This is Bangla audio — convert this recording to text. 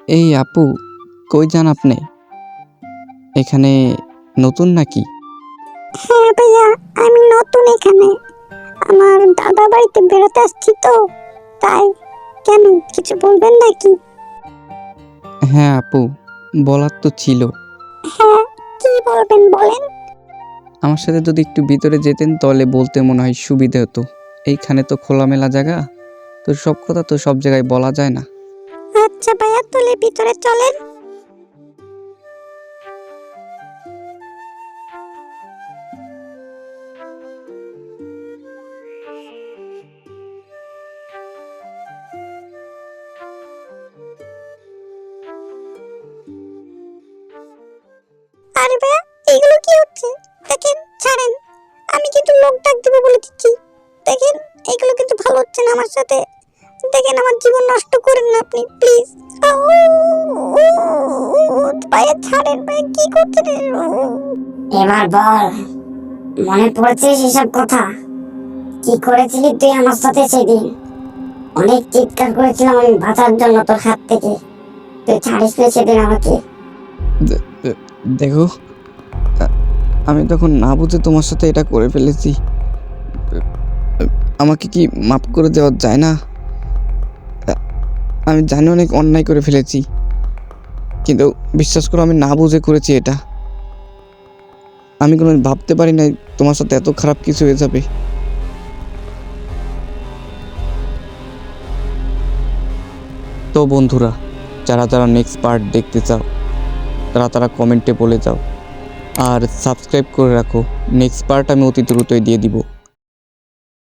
এই আপু, কই যান আপনি? এখানে নতুন নাকি? হ্যাঁ ভাইয়া, আমি নতুন এখানে। আমার দাদা বাড়িতে বেড়াতে আসছি তো, তাই। কেন, কিছু বলবেন নাকি? হ্যাঁ আপু, বলার তো ছিল। হ্যাঁ, কি বলবেন বলেন। আমার সাথে যদি একটু ভিতরে যেতেন তাহলে বলতে মনে হয় সুবিধে হতো। এইখানে তো খোলামেলা জায়গা, তো সব কথা তো সব জায়গায় বলা যায় না। আচ্ছা ভাইয়া, তাহলে ভিতরে চলেন। আরে ভাইয়া, এগুলো কি হচ্ছে? দেখেন, ছাড়েন। আমি কিন্তু লোক ডাক দিব বলে দিচ্ছি। দেখেন, এগুলো কিন্তু ভালো হচ্ছে না আমার সাথে। দেখেন, আমার জীবন নষ্ট করেন না আপনি, প্লিজ। ভাইয়া ছাড়েন, ভাইয়া কি করছেন? এবার বল, মনে পড়ছে সেসব কথা? কি করেছিলি তুই আমার সাথে সেদিন? অনেক চিৎকার করেছিলাম আমি বাঁচার জন্য তোর হাত থেকে। তুই ছাড়িস না সেদিন আমাকে। দেখো, আমি তখন না বুঝে তোমার সাথে এটা করে ফেলেছি। আমাকে কি মাফ করে দেওয়া যায় না? আমি জানি অনেক অন্যায় করে ফেলেছি, কিন্তু বিশ্বাস করো আমি না বুঝে করেছি এটা। আমি কোনো ভাবতে পারি নাই তোমার সাথে এত খারাপ কিছু হয়ে যাবে। তো বন্ধুরা, যারা যারা নেক্সট পার্ট দেখতে চাও তারা কমেন্টে বলে যাও, আর সাবস্ক্রাইব করে রাখো। নেক্সট পার্ট আমি অতি দ্রুতই দিয়ে দিব।